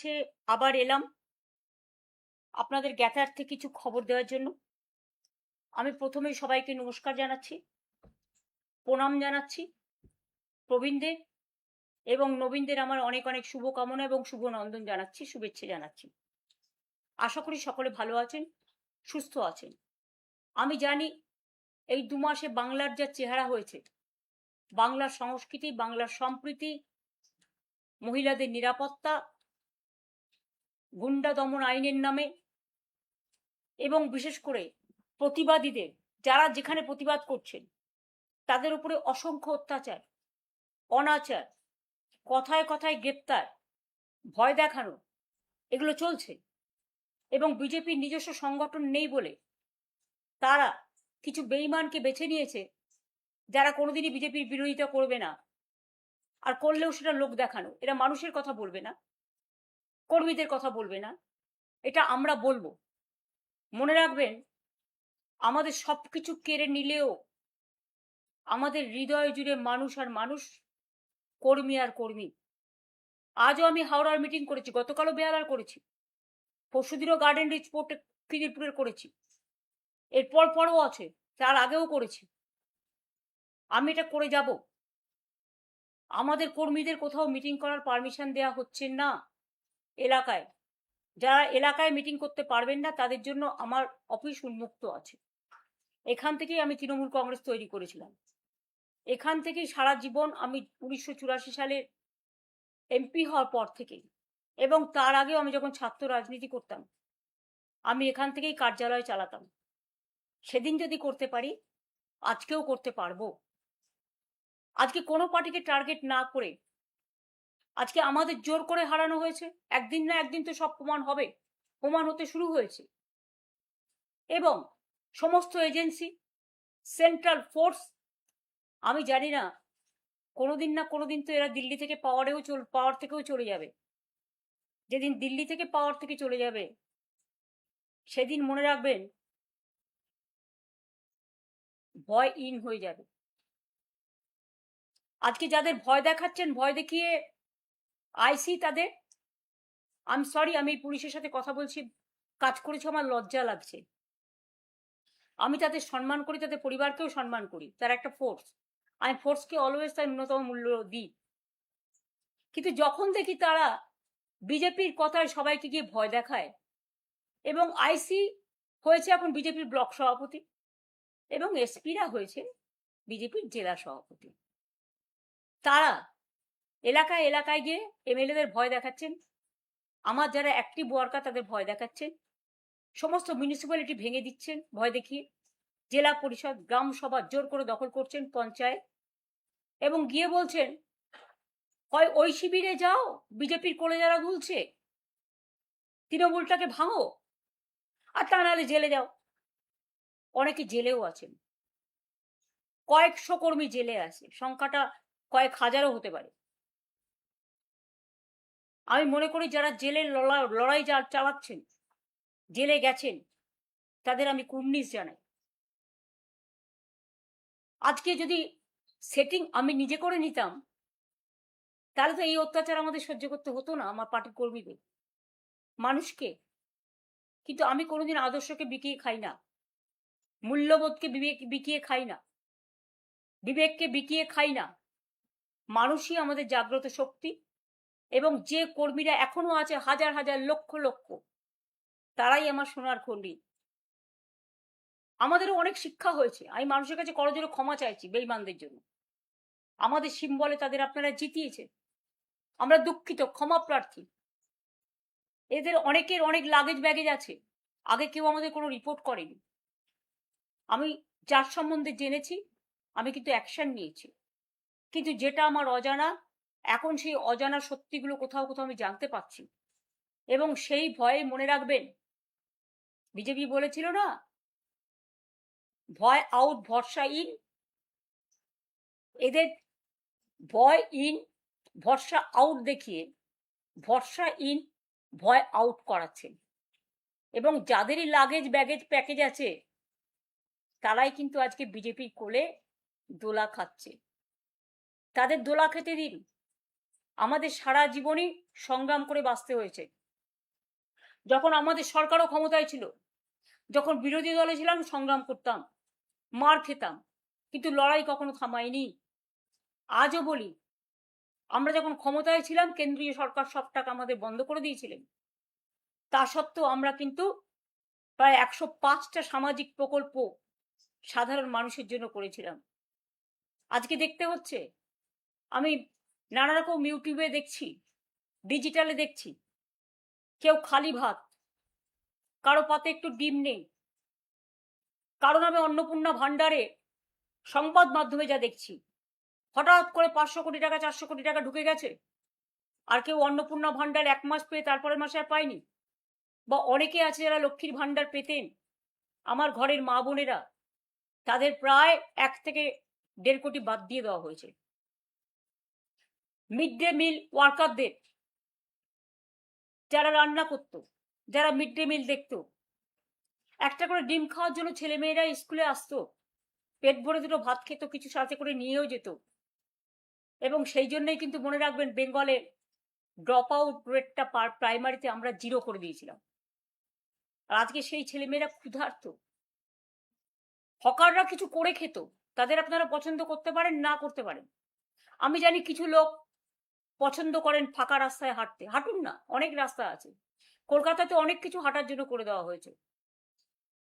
কাছে আবার এলাম আপনাদের জ্ঞাতার্থে কিছু খবর দেওয়ার জন্য। আমি প্রথমেই সবাইকে নমস্কার জানাচ্ছি, প্রণাম জানাচ্ছি। প্রবীণদের এবং নবীনদের আমার অনেক অনেক শুভকামনা এবং শুভনন্দন জানাচ্ছি, শুভেচ্ছা জানাচ্ছি। আশা করি সকলে ভালো আছেন, সুস্থ আছেন। আমি জানি এই ২ মাসে বাংলার যা চেহারা হয়েছে, বাংলার সংস্কৃতি, বাংলার সম্প্রীতি, মহিলাদের নিরাপত্তা, গুন্ডা দমন আইনের নামে এবং বিশেষ করে প্রতিবাদীদের, যারা যেখানে প্রতিবাদ করছেন তাদের উপরে অসংখ্য অত্যাচার, অনাচার, কথায় কথায় গ্রেপ্তার, ভয় দেখানো, এগুলো চলছে। এবং বিজেপির নিজস্ব সংগঠন নেই বলে তারা কিছু বেঈমানকে বেছে নিয়েছে, যারা কোনোদিনই বিজেপির বিরোধিতা করবে না, আর করলেও সেটা লোক দেখানো। এরা মানুষের কথা বলবে না, কর্মীদের কথা বলবে না, এটা আমরা বলবো। মনে রাখবেন, আমাদের সবকিছু কেড়ে নিলেও আমাদের হৃদয় জুড়ে মানুষ আর মানুষ, কর্মী আর কর্মী। আজও আমি হাওড়ার মিটিং করেছি, গতকালও বেহালার করেছি, পরশুদিনও গার্ডেন রিচ পোর্টে খিদিরপুরের করেছি, এরপর পরও আছে, তার আগেও করেছি। আমি এটা করে যাব। আমাদের কর্মীদের কোথাও মিটিং করার পারমিশন দেওয়া হচ্ছে না এলাকায়। যারা এলাকায় মিটিং করতে পারবেন না তাদের জন্য আমার অফিস উন্মুক্ত আছে। এখান থেকেই আমি তৃণমূল কংগ্রেস তৈরি করেছিলাম। এখান থেকেই সারা জীবন আমি 1984 সালে এমপি হওয়ার পর থেকেই, এবং তার আগেও আমি যখন ছাত্র রাজনীতি করতাম, আমি এখান থেকেই কার্যালয় চালাতাম। সেদিন যদি করতে পারি, আজকেও করতে পারবো। আজকে কোনো পার্টিকে টার্গেট না করে আজকে আমাদের জোর করে হারানো হয়েছে। একদিন না একদিন তো সব প্রমাণ হবে, প্রমাণ হতে শুরু হয়েছে। এবং সমস্ত এজেন্সি, সেন্ট্রাল ফোর্স, আমি জানি না কোনোদিন না কোনোদিন তো এরা দিল্লি থেকে পাওয়ার থেকেও চলে যাবে। যেদিন দিল্লি থেকে পাওয়ার থেকে চলে যাবে, সেদিন মনে রাখবেন ভয় ইন হয়ে যাবে। আজকে যাদের ভয় দেখাচ্ছেন, ভয় দেখিয়ে আইসি তাদের, আমি সরি, আমি পুলিশের সাথে কথা বলছি, কাজ করেছে, আমার লজ্জা লাগছে। আমি তাদের সম্মান করি, তাদের পরিবারকেও সম্মান করি, তারা একটা ফোর্স। আমি ফোর্সকে অলওয়েজ তার ন্যূনতম মূল্য দিই। কিন্তু যখন দেখি তারা বিজেপির কথায় সবাইকে গিয়ে ভয় দেখায়, এবং আইসি হয়েছে এখন বিজেপির ব্লক সভাপতি, এবং এসপিরা হয়েছে বিজেপির জেলা সভাপতি, তারা এলাকায় এলাকায় গিয়ে এমএলএদের ভয় দেখাচ্ছেন, আমার যারা অ্যাক্টিভ ওয়ার্কার তাদের ভয় দেখাচ্ছেন, সমস্ত মিউনিসিপ্যালিটি ভেঙে দিচ্ছেন ভয় দেখিয়ে, জেলা পরিষদ, গ্রাম সভা জোর করে দখল করছেন, পঞ্চায়েত, এবং গিয়ে বলছেন হয় ওই শিবিরে যাও, বিজেপির কোলে যারা দুলছে, তৃণমূলটাকে ভাঙো, আর তা নাহলে জেলে যাও। অনেকে জেলেও আছেন, কয়েকশো কর্মী জেলে আছে, সংখ্যাটা কয়েক হাজারও হতে পারে। আমি মনে করি যারা জেলের লড়াই চালাচ্ছেন, জেলে গেছেন, তাদের আমি কুর্নিশ জানাই। আজকে যদি সেটিং আমি নিজে করে নিতাম, তাহলে তো এই অত্যাচার আমাদের সহ্য করতে হতো না, আমার পার্টির কর্মীদের, মানুষকে। কিন্তু আমি কোনোদিন আদর্শকে বিকিয়ে খাই না, মূল্যবোধকে বিকিয়ে খাই না, বিবেককে বিকিয়ে খাই না। মানুষই আমাদের জাগ্রত শক্তি, এবং যে কর্মীরা এখনো আছে হাজার হাজার লক্ষ লক্ষ, তারাই আমার সোনার খন্ডি। আমাদেরও অনেক শিক্ষা হয়েছে, আমি মানুষের কাছে করজোড়ে ক্ষমা চাইছি বেঈমানদের জন্য। আমাদের সিম্বলে তাদের আপনারা জিতিয়েছে, আমরা দুঃখিত, ক্ষমা প্রার্থী। এদের অনেকের অনেক লাগেজ ব্যাগেজ আছে, আগে কেউ আমাদের কোনো রিপোর্ট করেনি। আমি যার সম্বন্ধে জেনেছি, আমি কিন্তু অ্যাকশন নিয়েছি। কিন্তু যেটা আমার অজানা, এখন সেই অজানা সত্যিগুলো কোথাও কোথাও আমি জানতে পারছি, এবং সেই ভয়ে মনে রাখবেন, বিজেপি বলেছিল না, ভয় আউট ভরসা ইন। এদের ভয় ইন ভরসা আউট দেখিয়ে ভরসা ইন ভয় আউট করাচ্ছেন, এবং যাদেরই লাগেজ ব্যাগেজ প্যাকেজ আছে তারাই কিন্তু আজকে বিজেপির কোলে দোলা খাচ্ছে। তাদের দোলা খেতে দিন, আমাদের সারা জীবনই সংগ্রাম করে বাঁচতে হয়েছে। যখন আমাদের সরকারও ক্ষমতায় ছিল, যখন বিরোধী দলে ছিলাম, সংগ্রাম করতাম, মার খেতাম, কিন্তু লড়াই কখনো থামায়নি। আজও বলি, আমরা যখন ক্ষমতায় ছিলাম কেন্দ্রীয় সরকার সব টাকা আমাদের বন্ধ করে দিয়েছিলেন। তা সত্ত্বেও আমরা কিন্তু প্রায় 105টা সামাজিক প্রকল্প সাধারণ মানুষের জন্য করেছিলাম। আজকে দেখতে হচ্ছে, আমি নানা রকম ইউটিউবে দেখছি, ডিজিটালে দেখছি, কেউ খালি ভাত, কারো পাতে একটু ডিম নেই, কারো নামে অন্নপূর্ণা ভাণ্ডারে সংবাদ মাধ্যমে যা দেখছি, হঠাৎ করে 500 কোটি টাকা 400 কোটি টাকা ঢুকে গেছে, আর কেউ অন্নপূর্ণা ভাণ্ডার 1 মাস পেয়ে তারপরের মাসে আর পায়নি। বা অনেকে আছে যারা লক্ষ্মীর ভাণ্ডার পেতেন, আমার ঘরের মা বোনেরা, তাদের প্রায় 1 থেকে 1.5 কোটি বাদ দিয়ে দেওয়া হয়েছে। মিড ডে মিল ওয়ার্কারদের, যারা রান্না করতো, যারা মিড ডে মিল দেখতো, একটা করে ডিম খাওয়ার জন্য ছেলেমেয়েরা স্কুলে আসতো, পেট ভরে দুটো ভাত খেত, কিছু সাথে করে নিয়েও যেত। এবং সেই জন্যই কিন্তু মনে রাখবেন, বেঙ্গলে ড্রপ আউট রেটটা প্রাইমারিতে আমরা 0 করে দিয়েছিলাম। আর আজকে সেই ছেলেমেয়েরা ক্ষুধার্ত। হকাররা কিছু করে খেত, তাদের আপনারা পছন্দ করতে পারেন, না করতে পারেন। আমি জানি কিছু লোক পছন্দ করেন ফাঁকা রাস্তায় হাঁটতে, হাঁটুন না, অনেক রাস্তা আছে। কলকাতাতে অনেক কিছু হাঁটার জন্য করে দেওয়া হয়েছে,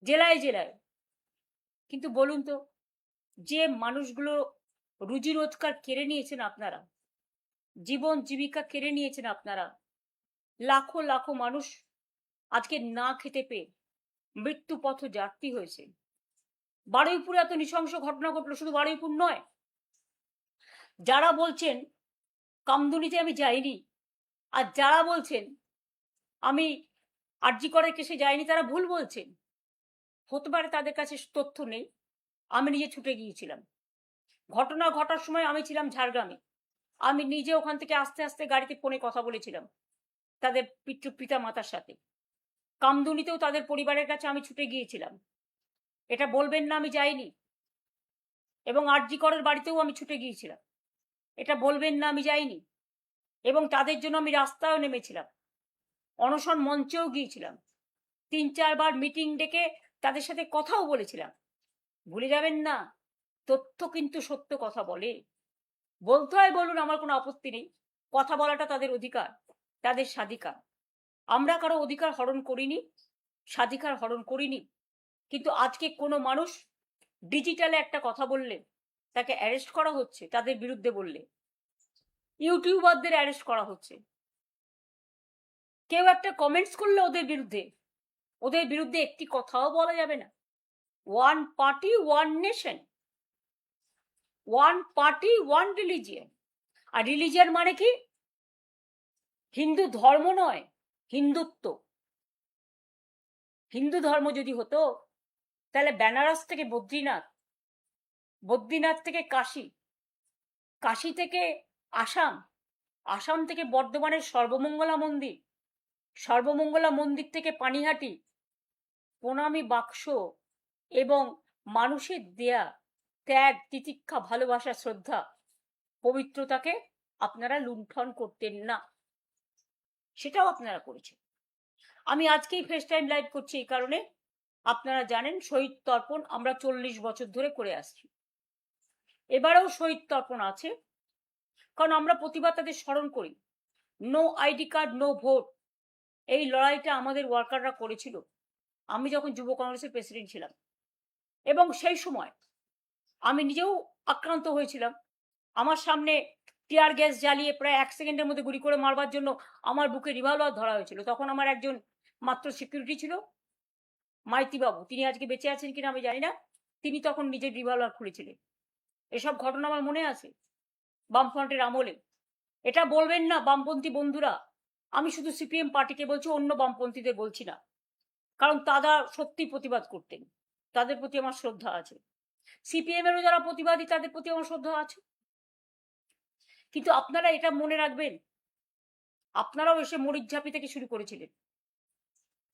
জেলায় জেলায়। কিন্তু বলুন তো, যে মানুষগুলো রুজি রোজগার কেড়ে নিয়েছেন আপনারা, জীবন জীবিকা কেড়ে নিয়েছেন আপনারা, লাখো লাখো মানুষ আজকে না খেতে পেয়ে মৃত্যু পথ যাত্রী হয়েছে। বারুইপুরে এত নৃশংস ঘটনা ঘটলো, শুধু বারুইপুর নয়, যারা বলছেন কামদুনিতে আমি যাইনি, আর যারা বলছেন আমি আরজি করের কেসে যাইনি, তারা ভুল বলছেন। হতে পারে তাদের কাছে তথ্য নেই, আমি নিজে ছুটে গিয়েছিলাম। ঘটনা ঘটার সময় আমি ছিলাম ঝাড়গ্রামে, আমি নিজে ওখান থেকে আস্তে আস্তে গাড়িতে ফোনে কথা বলেছিলাম তাদের পিতা মাতার সাথে। কামদুনিতেও তাদের পরিবারের কাছে আমি ছুটে গিয়েছিলাম, এটা বলবেন না আমি যাইনি। এবং আরজি করের বাড়িতেও আমি ছুটে গিয়েছিলাম, এটা বলবেন না আমি যাইনি। এবং তাদের জন্য আমি রাস্তায়ও নেমেছিলাম, অনশন মঞ্চেও গিয়েছিলাম, 3-4 বার মিটিং ডেকে তাদের সাথে কথাও বলেছিলাম। ভুলে যাবেন না, তথ্য কিন্তু সত্য কথা বলে। বলতে হয় বলুন, আমার কোনো আপত্তি নেই, কথা বলাটা তাদের অধিকার, তাদের স্বাধিকার। আমরা কারো অধিকার হরণ করিনি, স্বাধিকার হরণ করিনি। কিন্তু আজকে কোনো মানুষ ডিজিটালে একটা কথা বললে তাকে অ্যারেস্ট করা হচ্ছে, তাদের বিরুদ্ধে বললে ইউটিউবারদের অ্যারেস্ট করা হচ্ছে। কেউ একটা কমেন্টস করলে ওদের বিরুদ্ধে একটি কথাও বলা যাবে না। One party one nation, one party one religion. আর রিলিজিয়ন মানে কি? হিন্দু ধর্ম নয়, হিন্দুত্ব। হিন্দু ধর্ম যদি হতো তাহলে বেনারস থেকে বদ্রীনাথ, বদ্রীনাথ থেকে কাশী, কাশী থেকে আসাম, আসাম থেকে বর্ধমানের সর্বমঙ্গলা মন্দির, সর্বমঙ্গলা মন্দির থেকে পানিহাটি, প্রণামী বাক্স এবং মানুষের দেয়া ত্যাগ, তিতিক্ষা, ভালোবাসা, শ্রদ্ধা, পবিত্রতাকে আপনারা লুণ্ঠন করতেন না, সেটাও আপনারা করেছেন। আমি আজকেই ফেস টাইম লাইভ করছি এই কারণে, আপনারা জানেন শহীদ তর্পণ আমরা 40 বছর ধরে করে আসছি। এবারেও শহীদ তর্পণ আছে, কারণ আমরা প্রতিবার তাদের স্মরণ করি। No ID card no vote, এই লড়াইটা আমাদের ওয়ার্কাররা করেছিল আমি যখন যুব কংগ্রেসের প্রেসিডেন্ট ছিলাম। এবং সেই সময় আমি নিজেও আক্রান্ত হয়েছিলাম। আমার সামনে টিয়ার গ্যাস জ্বালিয়ে প্রায় 1 সেকেন্ডের মধ্যে গুলি করে মারবার জন্য আমার বুকে রিভলভার ধরা হয়েছিল। তখন আমার একজন মাত্র সিকিউরিটি ছিল, মাইতি বাবু, তিনি আজকে বেঁচে আছেন কিনা আমি জানি না, তিনি তখন নিজের রিভলভার খুলেছিলেন। এসব ঘটনা আমার মনে আছে বামফ্রন্টের আমলে। এটা বলবেন না বামপন্থী বন্ধুরা, আমি শুধু সিপিএম পার্টিকে বলছি, অন্য বামপন্থীদের বলছি না, কারণ তারা সত্যি প্রতিবাদ করতেন, তাদের প্রতি আমার শ্রদ্ধা আছে। সিপিএম এরও যারা প্রতিবাদী তাদের প্রতি আমার শ্রদ্ধা আছে। কিন্তু আপনারা এটা মনে রাখবেন, আপনারাও এসে মরিচঝাপি থেকে শুরু করেছিলেন।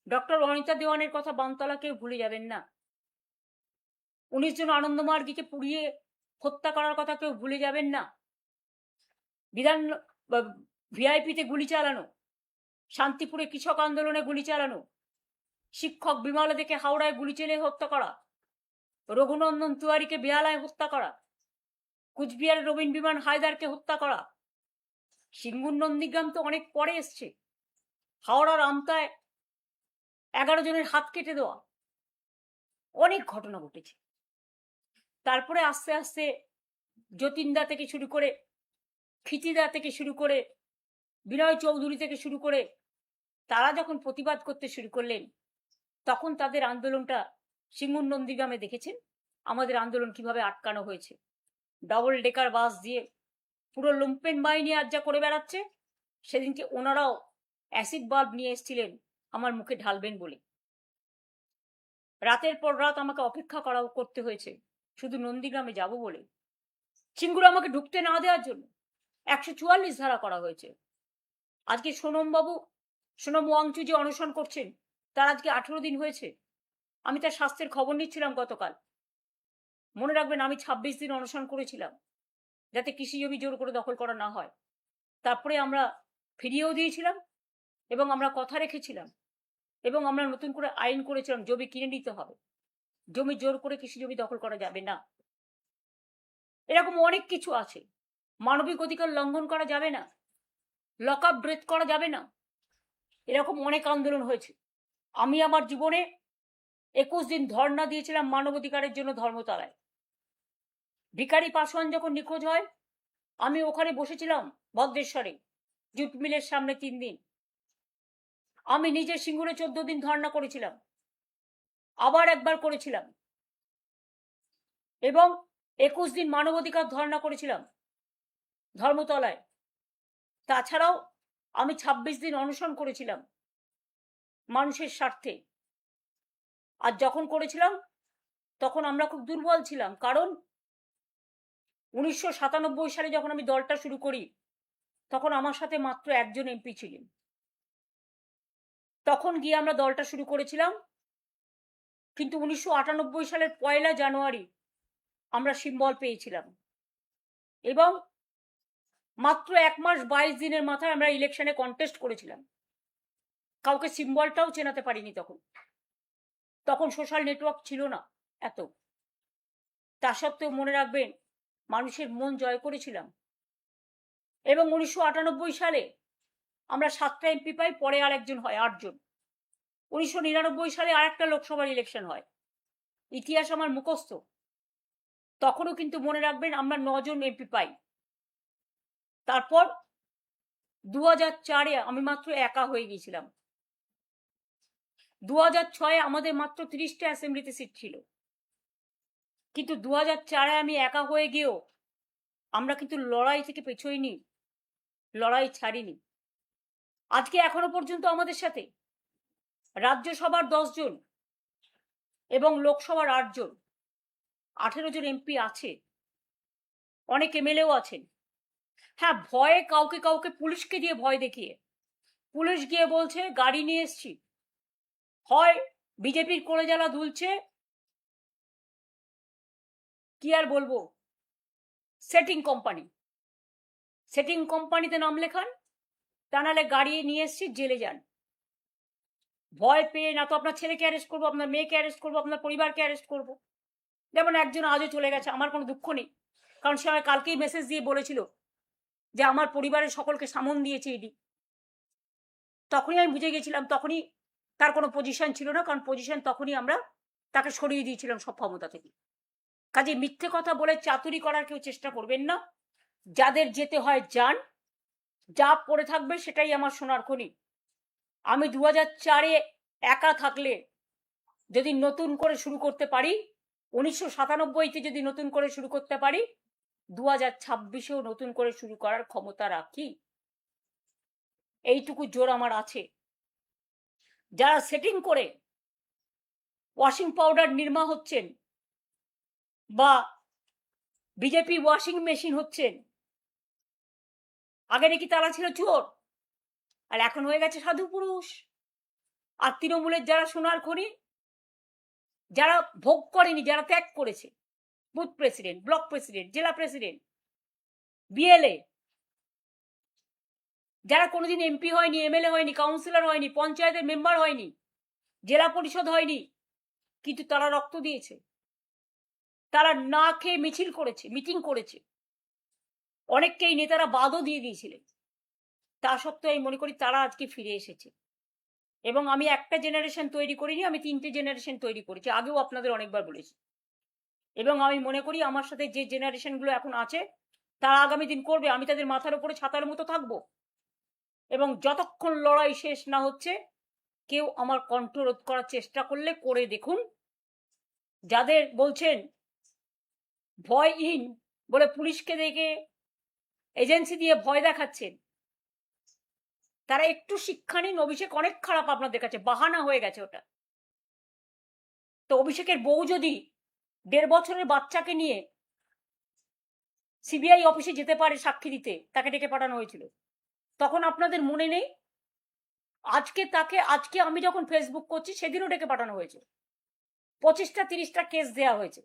ডক্টর অনিতা দেওয়ানের কথা বামতলা কেউ ভুলে যাবেন না। 19 জন আনন্দমার্গীকে পুড়িয়ে হত্যা করার কথা কেউ ভুলে যাবেন না। ভিআইপিতে গুলি চালানো, শান্তিপুরে কৃষক আন্দোলনে গুলি চালানো, শিক্ষক বিমলা দেখে হাওড়ায় গুলি চেলে হত্যা করা, রঘুনন্দন তিওয়ারিকে বেহালায় হত্যা করা, কুচবিহারের রবীন বিমান হায়দারকে হত্যা করা। সিঙ্গুর নন্দীগ্রাম তো অনেক পরে এসছে। হাওড়ার আমতায় 11 জনের হাত কেটে দেওয়া, অনেক ঘটনা ঘটেছে। তারপরে আস্তে আস্তে যতীনদা থেকে শুরু করে, ক্ষিতিদা থেকে শুরু করে, বিনয় চৌধুরী থেকে শুরু করে তারা যখন প্রতিবাদ করতে শুরু করলেন, তখন তাদের আন্দোলনটা সিঙ্গুর নন্দীগ্রামে দেখেছেন আমাদের আন্দোলন কিভাবে আটকানো হয়েছে। ডবল ডেকার বাস দিয়ে পুরো লুম্পেন বাহিনী আজ যা করে বেড়াচ্ছে, সেদিনকে ওনারাও অ্যাসিড বাল্ব নিয়ে এসেছিলেন আমার মুখে ঢালবেন বলে। রাতের পর রাত আমাকে অপেক্ষা করতে হয়েছে শুধু নন্দীগ্রামে যাব বলে। সিঙ্গুর আমাকে ঢুকতে না দেওয়ার জন্য 144 ধারা করা হয়েছে। আজকে সোনম ওয়াংচু যে অনশন করছেন, তার আজকে 18 দিন হয়েছে। আমি তার স্বাস্থ্যের খবর নিচ্ছিলাম গতকাল। মনে রাখবেন, আমি 26 দিন অনশন করেছিলাম যাতে কৃষি জমি জোর করে দখল করা না হয়। তারপরে আমরা ফিরিয়েও দিয়েছিলাম এবং আমরা কথা রেখেছিলাম এবং আমরা নতুন করে আইন করেছিলাম, জমি কিনে নিতে হবে, জমি জোর করে কৃষি জমি দখল করা যাবে না। এরকম অনেক কিছু আছে। মানবিক অধিকার লঙ্ঘন করা যাবে না, লক আপ ডেথ করা যাবে না। এরকম অনেক আন্দোলন হয়েছে। আমি আমার জীবনে 21 দিন ধর্ণা দিয়েছিলাম মানবাধিকারের জন্য ধর্মতলায়। ভিখারি পাসওয়ান যখন নিখোঁজ হয়, আমি ওখানে বসেছিলাম ভদ্রেশ্বরে জুট মিলের সামনে 3 দিন। আমি নিজে সিঙ্গুরে 14 দিন ধর্ণা করেছিলাম, আবার একবার করেছিলাম, এবং 21 দিন মানবাধিকার ধর্ণা করেছিলাম ধর্মতলায়। তাছাড়াও আমি 26 দিন অনশন করেছিলাম মানুষের স্বার্থে। আর যখন করেছিলাম তখন আমরা খুব দুর্বল ছিলাম, কারণ 1997 সালে যখন আমি দলটা শুরু করি, তখন আমার সাথে মাত্র একজন এমপি ছিলেন। তখন গিয়ে আমরা দলটা শুরু করেছিলাম, কিন্তু 1998 সালের 1 জানুয়ারি আমরা সিম্বল পেয়েছিলাম এবং মাত্র 1 মাস 22 দিনের মাথায় আমরা ইলেকশনে কন্টেস্ট করেছিলাম। কাউকে সিম্বলটাও চেনাতে পারিনি তখন সোশ্যাল নেটওয়ার্ক ছিল না এত। তা সত্ত্বেও মনে রাখবেন, মানুষের মন জয় করেছিলাম এবং 1998 সালে আমরা 7টা এমপি পাই, পরে আর একজন হয়, 8 জন। 1999 সালে আরেকটা লোকসভার ইলেকশন হয়, ইতিহাস আমার মুখস্থ। তখনও কিন্তু মনে রাখবেন আমরা 9 জন এমপি পাই। তারপর 2004-এ আমি মাত্র একা হয়ে গিয়েছিলাম। 2006-এ আমাদের মাত্র 30টা অ্যাসেম্বলিতে সিট ছিল, কিন্তু 2004-এ আমি একা হয়ে গিয়েও আমরা কিন্তু লড়াই থেকে পেছোইনি, লড়াই ছাড়িনি। আজকে এখনো পর্যন্ত আমাদের সাথে রাজ্যসভার 10 জন এবং লোকসভার 8 জন, 18 জন এমপি আছে, অনেক এমএলএও আছেন। হ্যাঁ, ভয়ে কাউকে কাউকে পুলিশকে দিয়ে ভয় দেখিয়ে, পুলিশ গিয়ে বলছে গাড়ি নিয়ে এসছি, হয় বিজেপির কোলে জ্বালা দুলছে, কি আর বলবো, সেটিং কোম্পানিতে নাম লেখান, তা নাহলে গাড়ি নিয়ে এসছি জেলে যান। ভয় পেয়ে না তো আপনার ছেলেকে অ্যারেস্ট করবো, আপনার মেয়েকে অ্যারেস্ট করবো, আপনার পরিবারকে অ্যারেস্ট করবো। যেমন একজন আজও চলে গেছে, আমার কোনো দুঃখ নেই, কারণ সে আমায় কালকেই মেসেজ দিয়ে বলেছিল যে আমার পরিবারের সকলকে সামন দিয়েছে ইডি। তখনই আমি বুঝে গেছিলাম, তখনই তার কোনো পজিশন ছিল না, কারণ পজিশন তখনই আমরা তাকে সরিয়ে দিয়েছিলাম সব ক্ষমতা থেকে। কাজে মিথ্যে কথা বলে চাতুরি করার কেউ চেষ্টা করবেন না। যাদের যেতে হয় যান, যা পড়ে থাকবে সেটাই আমার সোনার খনি। আমি 2004-এ একা থাকলে যদি নতুন করে শুরু করতে পারি, 1997-তে যদি নতুন করে শুরু করতে পারি, 2026-এও নতুন করে শুরু করার ক্ষমতা রাখি। এইটুকু জোর আমার আছে। যারা সেটিং করে ওয়াশিং পাউডার নির্মা হচ্ছেন বা বিজেপি ওয়াশিং মেশিন হচ্ছেন, আগে নাকি তারা ছিল চোর আর এখন হয়ে গেছে সাধু পুরুষ। আর তৃণমূলের যারা সোনার খনি, যারা ভোগ করেনি, যারা ত্যাগ করেছে, বুথ প্রেসিডেন্ট, ব্লক প্রেসিডেন্ট, জেলা প্রেসিডেন্ট, বিএলএ, যারা কোনোদিন এমপি হয়নি, এমএলএ হয়নি, কাউন্সিলর হয়নি, পঞ্চায়েতের মেম্বার হয়নি, জেলা পরিষদ হয়নি, কিন্তু তারা রক্ত দিয়েছে, তারা না খেয়ে মিছিল করেছে, মিটিং করেছে, অনেককেই নেতারা বাদও দিয়ে দিয়েছিলেন। তা সত্ত্বেও আমি মনে করি তারা আজকে ফিরে এসেছে। এবং আমি একটা জেনারেশন তৈরি করিনি, আমি 3টে জেনারেশন তৈরি করেছি, আগেও আপনাদের অনেকবার বলেছি। এবং আমি মনে করি আমার সাথে যে জেনারেশনগুলো এখন আছে তারা আগামী দিন করবে, আমি তাদের মাথার উপরে ছাতার মতো থাকবো। এবং যতক্ষণ লড়াই শেষ না হচ্ছে কেউ আমার কণ্ঠ রোধ করার চেষ্টা করলে করে দেখুন। যাদের বলছেন ভয়হীন বলে পুলিশকে দেখে এজেন্সি দিয়ে ভয় দেখাচ্ছেন, তারা একটু শিক্ষা নিন। অভিষেক অনেক খারাপ আপনাদের কাছে, বাহানা হয়ে গেছে ওটা। তো অভিষেকের বউ যদি 1.5 বছরের বাচ্চাকে নিয়ে সিবিআই অফিসে যেতে পারে সাক্ষী দিতে, তাকে ডেকে পাঠানো হয়েছিল, তখন আপনাদের মনে নেই? আজকে আমি যখন ফেসবুক করছি সেদিনও ডেকে পাঠানো হয়েছে, 25টা 30টা কেস দেওয়া হয়েছে।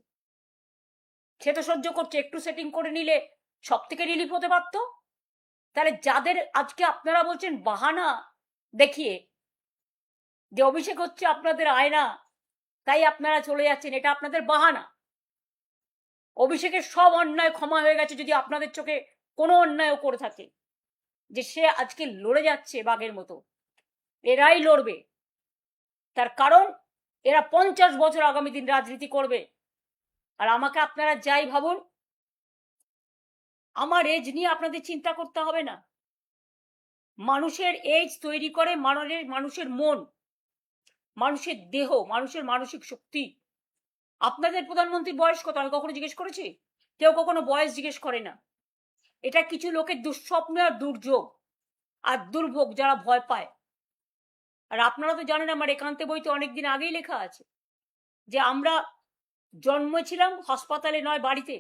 সে তো সহ্য করছে, একটু সেটিং করে নিলে সব থেকে রিলিফ হতে পারতো। তাহলে যাদের আজকে আপনারা বলছেন বাহানা দেখিয়ে যে অভিষেক হচ্ছে আপনাদের আয়না, তাই আপনারা চলে যাচ্ছেন, এটা আপনাদের বাহানা। অভিষেকের সব অন্যায় ক্ষমা হয়ে গেছে যদি আপনাদের চোখে কোনো অন্যায়ও করে থাকে। যে সে আজকে লড়ে যাচ্ছে বাঘের মতো, এরাই লড়বে। তার কারণ এরা 50 বছর আগামী দিন রাজনীতি করবে। আর আমাকে আপনারা যাই ভাবুন, আমার এজ নিয়ে আপনাদের চিন্তা করতে হবে না। মানুষের এজ তৈরি করে মানুষের মন, মানুষের দেহ, মানুষের মানসিক শক্তি। আপনাদের প্রধানমন্ত্রীর বয়স কত আমি কখনো জিজ্ঞেস করেছি? কেউ কখনো বয়স জিজ্ঞেস করে না। এটা কিছু লোকের দুঃস্বপ্ন আর দুর্যোগ আর দুর্ভোগ, যারা ভয় পায়। আর আপনারা তো জানেন আমার একান্তে বইতে অনেকদিন আগেই লেখা আছে যে আমরা জন্মেছিলাম হাসপাতালে নয় বাড়িতে।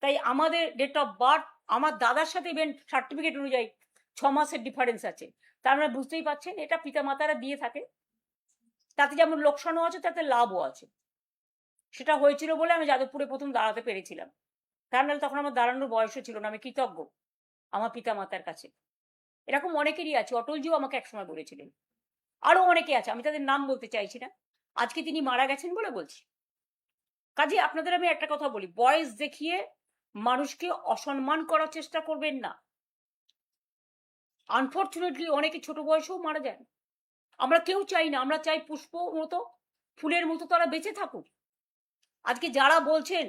তাই আমাদের ডেট অফ বার্থ আমার দাদার সাথে ইভেন সার্টিফিকেট অনুযায়ী 6 মাসের ডিফারেন্স আছে। তার মানে বুঝতেই পারছেন এটা পিতামাতারা দিয়ে থাকে। তাতে যেমন লোকসানও আছে, তাতে লাভও আছে। সেটা হয়েছিল বলে আমি যাদবপুরে প্রথম দাঁড়াতে পেরেছিলাম। তার নাহলে তখন আমার দাঁড়ানোর বয়সও ছিল না। আমি কৃতজ্ঞ আমার পিতামাতার কাছে। এরকম অনেকেরই আছে, অটলজিও আমাকে একসময় বলেছিলেন, আরো অনেকে আছে, আমি তাদের নাম বলতে চাইছি না, আজকে তিনি মারা গেছেন বলে বলছি। কাজে আপনাদের আমি একটা কথা বলি, বয়স দেখিয়ে মানুষকে অসম্মান করার চেষ্টা করবেন না। আনফর্চুনেটলি অনেকে ছোট বয়সেও মারা যান। আমরা কেউ চাই না, আমরা চাই পুষ্প মতো, ফুলের মতো তারা বেঁচে থাকুক। আজকে যারা বলছেন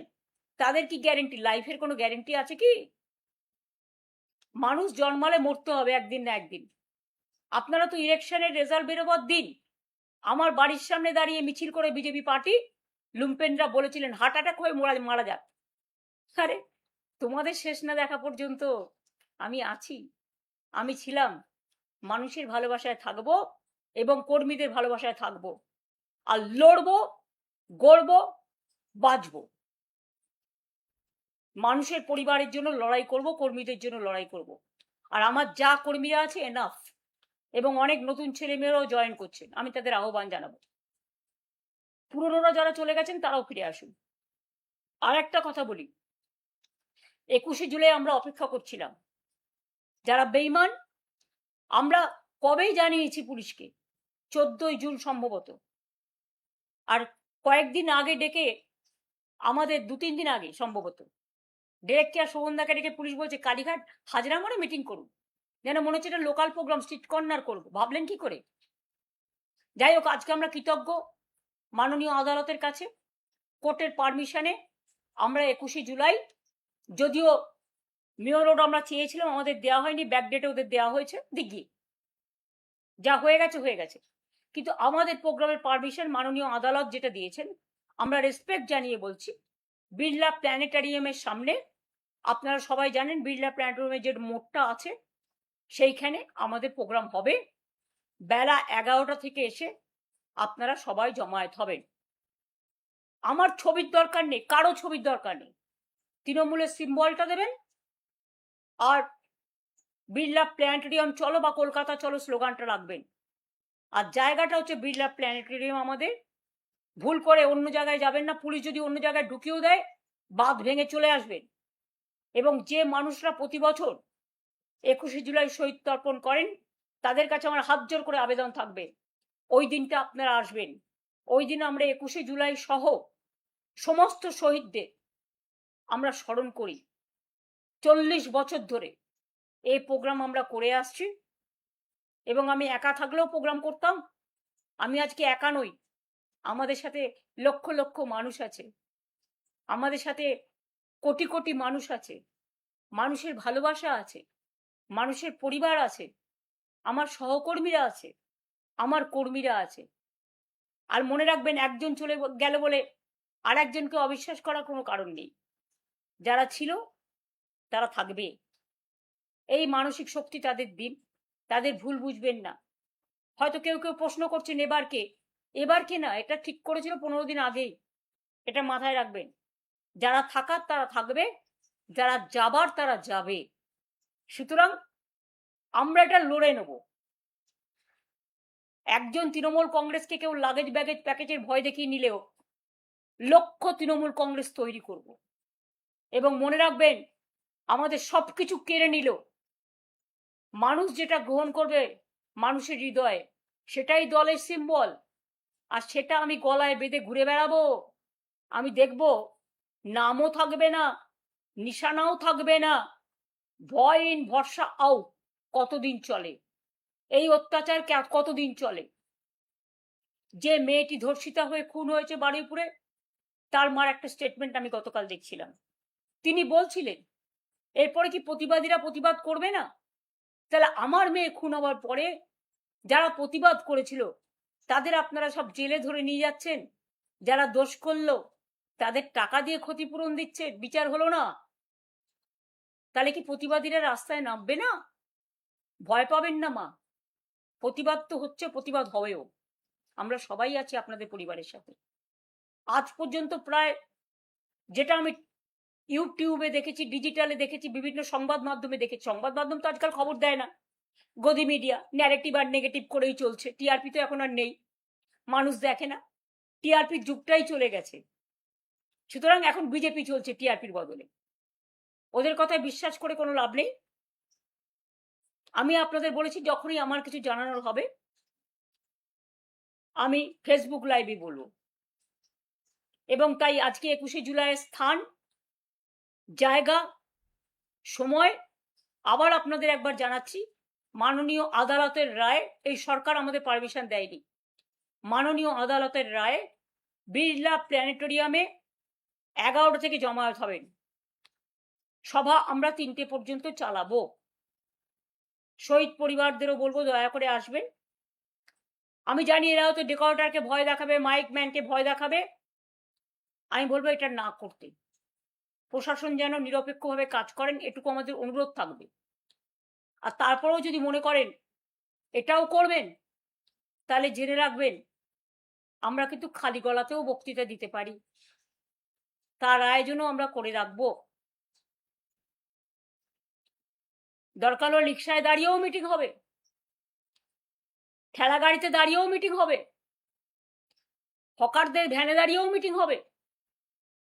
তাদের কি গ্যারেন্টি? লাইফের কোনো গ্যারেন্টি আছে কি? মানুষ জন্মালে মরতে হবে একদিন না একদিন। আপনারা তো ইলেকশনের রেজাল্ট বেরোবার দিন আমার বাড়ির সামনে দাঁড়িয়ে মিছিল করে বিজেপি পার্টি লুম্পেনরা বলেছিলেন হার্ট অ্যাটাক হয়ে মারা যাক। আরে তোমাদের শেষ না দেখা পর্যন্ত আমি আছি, আমি ছিলাম, মানুষের ভালোবাসায় থাকবো এবং কর্মীদের ভালোবাসায় থাকবো, আর লড়বো, গড়বো, বাঁচবো। মানুষের পরিবারের জন্য লড়াই করব, কর্মীদের জন্য লড়াই করব। আর আমার যা কর্মীরা আছে এনাফ, এবং অনেক নতুন ছেলে মেয়েরাও জয়েন করছেন, আমি তাদের আহ্বান জানাবো। পুরনোরা যারা চলে গেছেন তারাও ফিরে আসুন। আর একটা কথা বলি, 21শে জুলাই আমরা অপেক্ষা করছিলাম। যারা বেঈমান, আমরা কবেই জানিয়েছি পুলিশকে, 14ই জুন সম্ভবত। আর কয়েকদিন আগে ডেকে, আমাদের 2-3 দিন আগে সম্ভবত, ডিরেক্টর শোভনদাকে ডেকে পুলিশ বলছে কালীঘাট হাজরা মোড়ে মিটিং করুন। যেন মনে হচ্ছে এটা লোকাল প্রোগ্রাম, স্ট্রিট কর্নার করবো। ভাবলেন কি করে? যাই হোক, আজকে আমরা কৃতজ্ঞ মাননীয় আদালতের কাছে, কোর্টের পারমিশনে আমরা 21শে জুলাই, যদিও মেয়র রোড আমরা চেয়েছিলাম, আমাদের দেওয়া হয়নি, ব্যাকডেটে ওদের দেওয়া হয়েছে, দিঘি যা হয়ে গেছে হয়ে গেছে, কিন্তু আমাদের প্রোগ্রামের পারমিশন মাননীয় আদালত যেটা দিয়েছেন আমরা রেসপেক্ট জানিয়ে বলছি। বিড়লা প্ল্যানেটারিয়ামের সামনে, আপনারা সবাই জানেন বিড়লা প্ল্যানেটারিয়ামের যে মোড়টা আছে সেইখানে আমাদের প্রোগ্রাম হবে। বেলা 11টা থেকে এসে আপনারা সবাই জমায়েত হবেন। আমার ছবির দরকার নেই, কারো ছবির দরকার নেই। তৃণমূলের সিম্বলটা দেবেন আর বিড়লা প্ল্যানেটেরিয়াম চলো বা কলকাতা চলো স্লোগানটা রাখবেন। আর জায়গাটা হচ্ছে বিড়লা প্ল্যানেটেরিয়াম আমাদের। ভুল করে অন্য জায়গায় যাবেন না, পুলিশ যদি অন্য জায়গায় ঢুকিয়েও দেয় বাঁধ ভেঙে চলে আসবেন। এবং যে মানুষরা প্রতি বছর 21শে জুলাই শহীদ তর্পণ করেন, তাদের কাছে আমার হাত জোর করে আবেদন থাকবে, ওই দিনটা আপনারা আসবেন। ওই দিন আমরা 21শে জুলাই সহ সমস্ত শহীদদের আমরা স্মরণ করি। 40 বছর ধরে এই প্রোগ্রাম আমরা করে আসছি এবং আমি একা থাকলেও প্রোগ্রাম করতাম। আমি আজকে একা নই, আমাদের সাথে লক্ষ লক্ষ মানুষ আছে, আমাদের সাথে কোটি কোটি মানুষ আছে, মানুষের ভালোবাসা আছে, মানুষের পরিবার আছে, আমার সহকর্মীরা আছে, আমার কর্মীরা আছে। আর মনে রাখবেন, একজন চলে গেল বলে আর একজনকে অবিশ্বাস করার কোনো কারণ নেই। যারা ছিল তারা থাকবে। এই মানসিক শক্তি তাদের দিন, তাদের ভুল বুঝবেন না। হয়তো কেউ কেউ প্রশ্ন করছেন এবার কে না, এটা ঠিক করেছিল 15 দিন আগেই, এটা মাথায় রাখবেন। যারা থাকার তারা থাকবে, যারা যাবার তারা যাবে। সুতরাং আমরা এটা লড়ে নেব। একজন তৃণমূল কংগ্রেসকে কেউ লাগেজ ব্যাগেজ প্যাকেজের ভয় দেখিয়ে নিলেও লক্ষ তৃণমূল কংগ্রেস তৈরি করব। এবং মনে রাখবেন, আমাদের সবকিছু কেড়ে নিল, মানুষ যেটা গ্রহণ করবে মানুষের হৃদয়ে, সেটাই দলের সিম্বল। আর সেটা আমি গলায় বেঁধে ঘুরে বেড়াবো। আমি দেখব নামও থাকবে না, নিশানাও থাকবে না। ভয় ইন ভরসা আউট কতদিন চলে? এই অত্যাচার কতদিন চলে? যে মেয়েটি ধর্ষিতা হয়ে খুন হয়েছে বারুইপুরে, তার মার একটা স্টেটমেন্ট আমি গতকাল দেখছিলাম। তিনি বলছিলেন, এরপরে কি প্রতিবাদীরা প্রতিবাদ করবে না? তাহলে আমার মেয়ে খুন হওয়ার পরে যারা প্রতিবাদ করেছিল তাদের আপনারা সব জেলে ধরে নিয়ে যাচ্ছেন। যারা দোষ করলো তাদের টাকা দিয়ে ক্ষতিপূরণ দিচ্ছেন, বিচার হলো না। তাহলে কি প্রতিবাদীরা রাস্তায় নামবে না? ভয় পাবেন না মা, প্রতিবাদ তো হচ্ছে, প্রতিবাদ হবেও। আমরা সবাই আছি আপনাদের পরিবারের সাথে। আজ পর্যন্ত প্রায়, যেটা আমি ইউটিউবে দেখেছি, ডিজিটালে দেখেছি, বিভিন্ন সংবাদ মাধ্যমে দেখেছি, সংবাদ মাধ্যম তো আজকাল খবর দেয় না, গদি মিডিয়া ন্যারেটিভ আর নেগেটিভ করেই চলছে। টিআরপি তো এখন আর নেই, মানুষ দেখে না, টিআরপির যুগটাই চলে গেছে। সুতরাং এখন বিজেপি চলছে টিআরপির বদলে। ওদের কথায় বিশ্বাস করে কোনো লাভ নেই। আমি আপনাদের বলেছি, যখনই আমার কিছু জানানোর হবে আমি ফেসবুক লাইভে বলবো। এবং তাই আজকে 21শে জুলাইয়ের স্থান, জায়গা, সময় আবার আপনাদের একবার জানাচ্ছি। মাননীয় আদালতের রায়, এই সরকার আমাদের পারমিশন দেয়নি, মাননীয় আদালতের রায় বিড়লা প্ল্যানেটোরিয়ামে 11টা থেকে জমায়েত হবেন। সভা আমরা 3টে পর্যন্ত চালাবো। শহীদ পরিবারদেরও বলবো দয়া করে আসবেন। আমি জানি এরা হয়তো ডেকোরেটরকে ভয় দেখাবে, মাইক ম্যানকে ভয় দেখাবে, আমি বলবো এটা না করতে। প্রশাসন যেন নিরপেক্ষভাবে কাজ করেন, এটুকু আমাদের অনুরোধ থাকবে। আর তারপরেও যদি মনে করেন এটাও করবেন, তাহলে জেনে রাখবেন আমরা কিন্তু খালি গলাতেও বক্তৃতা দিতে পারি, তার আয়োজনও আমরা করে রাখবো। দরকার হলে রিক্সায় দাঁড়িয়েও মিটিং হবে, ঠেলা গাড়িতে দাঁড়িয়েও মিটিং হবে, হকারদের ভ্যানে দাঁড়িয়েও মিটিং হবে।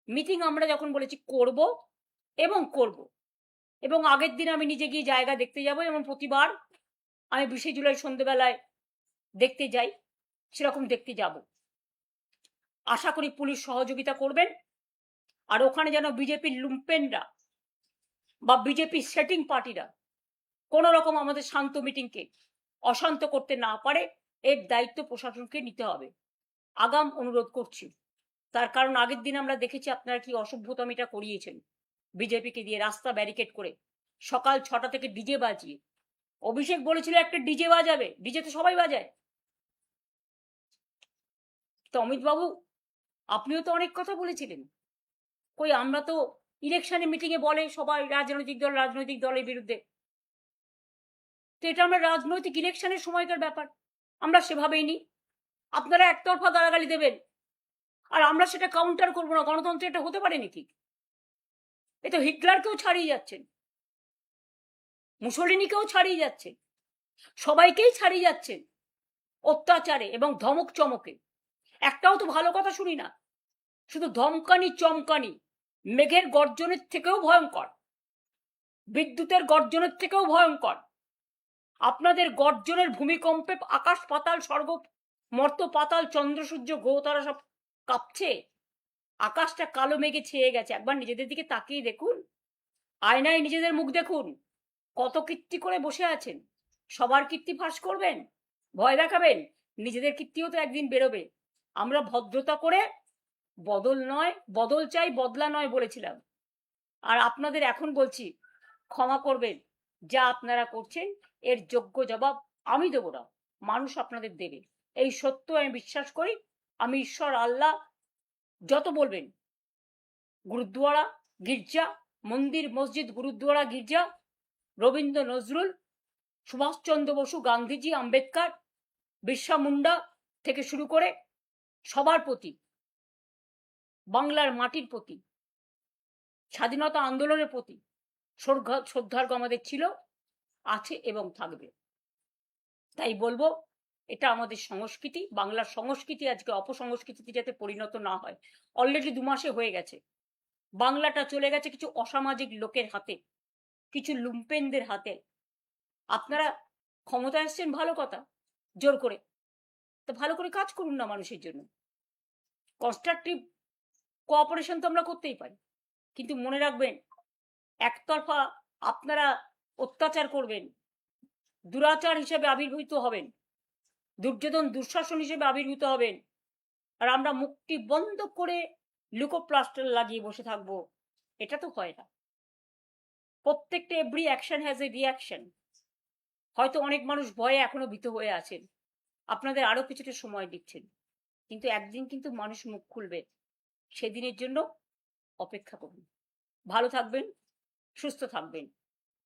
মিটিং আমরা যখন বলেছি করব এবং করব। এবং আগের দিন আমি নিজে গিয়ে জায়গা দেখতে যাব, এবং প্রতিবার আমি 20শে জুলাই সন্ধ্যেবেলায় দেখতে যাই, সেরকম দেখতে যাব। আশা করি পুলিশ সহযোগিতা করবেন। আর ওখানে যেন বিজেপির লুম্পেনরা বা বিজেপির সেটিং পার্টিরা কোনো রকম আমাদের শান্ত মিটিংকে অশান্ত করতে না পারে, এর দায়িত্ব প্রশাসনকে নিতে হবে। আগাম অনুরোধ করছি। তার কারণ আগের দিন আমরা দেখেছি আপনারা কি অসভ্যতামিটা করিয়েছেন বিজেপিকে দিয়ে, রাস্তা ব্যারিকেড করে, সকাল 6টা থেকে ডিজে বাজিয়ে। অভিষেক বলেছিল একটা ডিজে বাজাবে, ডিজে তো সবাই বাজায়। তো অমিত বাবু, আপনিও তো অনেক কথা বলেছিলেন। কই, আমরা তো ইলেকশনে মিটিংয়ে বলে সবাই রাজনৈতিক দলের বিরুদ্ধে। তো এটা আমরা রাজনৈতিক ইলেকশনের সময়কার ব্যাপার, আমরা সেভাবেই নিই। আপনারা একতরফা গালাগালি দেবেন আর আমরা সেটা কাউন্টার করবো না। গণতন্ত্রে এটা হতে পারে নাকি? এ তো হিটলারকেও ছাড়িয়ে যাচ্ছেন, মুসোলিনিকেও ছাড়িয়ে যাচ্ছেন, সবাইকেই ছাড়িয়ে যাচ্ছেন অত্যাচারে এবং ধমক চমকে। একটাও তো ভালো কথা শুনি না, শুধু ধমকানি চমকানি, মেঘের গর্জনের থেকেও ভয়ঙ্কর। বিদ্যুতের গর্জনের থেকেও ভয়ঙ্কর। আপনাদের গর্জনের ভূমিকম্পে আকাশ পাতাল স্বর্গ মর্ত পাতাল চন্দ্র সূর্য গ্রহ তারা সব কাঁপছে। আকাশটা কালো মেঘে ছেয়ে গেছে। একবার নিজেদের দিকে তাকিয়ে দেখুন, আয়নায় নিজেদের মুখ দেখুন। কত কীর্তি করে বসে আছেন। সবার কীর্তি ফাঁস করবেন, ভয় দেখাবেন? নিজেদের কীর্তিও তো একদিন বেরোবে। আমরা ভদ্রতা করে বদল নয়, বদল চাই, বদলা নয় বলেছিলাম। আর আপনাদের এখন বলছি, ক্ষমা করবেন। যা আপনারা করছেন এর যোগ্য জবাব আমি দেবো না, মানুষ আপনাদের দেবে। এই সত্য আমি বিশ্বাস করি। আমি ঈশ্বর আল্লাহ যত বলবেন, গুরুদ্বারা গির্জা মন্দির মসজিদ গুরুদ্বারা গির্জা, রবীন্দ্র নজরুল, সুভাষচন্দ্র বসু, গান্ধীজি, আম্বেদকর, বিরসা মুন্ডা থেকে শুরু করে সবার প্রতি, বাংলার মাটির প্রতি, স্বাধীনতা আন্দোলনের প্রতি শ্রদ্ধার্ঘ আমাদের ছিল, আছে এবং থাকবে। তাই বলবো, এটা আমাদের সংস্কৃতি। বাংলার সংস্কৃতি আজকে অপসংস্কৃতিতে যাতে পরিণত না হয়। অলরেডি 2 মাসে হয়ে গেছে। বাংলাটা চলে গেছে কিছু অসামাজিক লোকের হাতে, কিছু লুম্পেনদের হাতে। আপনারা ক্ষমতা এসছেন, ভালো কথা, জোর করে তো ভালো করে কাজ করুন না মানুষের জন্য। কনস্ট্রাকটিভ কোঅপারেশন তো আমরা করতেই পারি, কিন্তু মনে রাখবেন, একতরফা আপনারা অত্যাচার করবেন, দুরাচার হিসেবে আবির্ভূত হবেন, দুর্যোধন দুঃশাসন হিসেবে আবির্ভূত হবেন, আর আমরা মুখটি বন্ধ করে লুকোপ্লাস্টার লাগিয়ে বসে থাকবো। এটা তো হয় না। প্রত্যেকটা every action has a reaction. হয়তো অনেক মানুষ ভয়ে এখনো ভীত হয়ে আছেন, আপনাদের আরো কিছুটা সময় দিচ্ছেন, কিন্তু একদিন কিন্তু মানুষ মুখ খুলবে। সেদিনের জন্য অপেক্ষা করুন। ভালো থাকবেন, সুস্থ থাকবেন।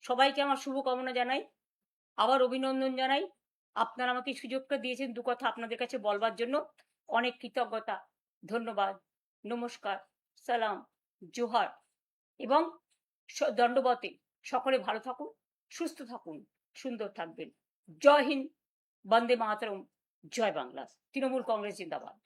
সবাইকে আমার শুভকামনা জানাই, আবার অভিনন্দন জানাই। আপনারা আমাকে সুযোগটা দিয়েছেন 2 কথা আপনাদের কাছে বলবার জন্য। অনেক কৃতজ্ঞতা, ধন্যবাদ, নমস্কার, সালাম, জোহার এবং দণ্ডবতে। সকলে ভালো থাকুন, সুস্থ থাকুন, সুন্দর থাকবেন। জয় হিন্দ, বন্দে মাতরম, জয় বাংলা। তৃণমূল কংগ্রেস জিন্দাবাদ।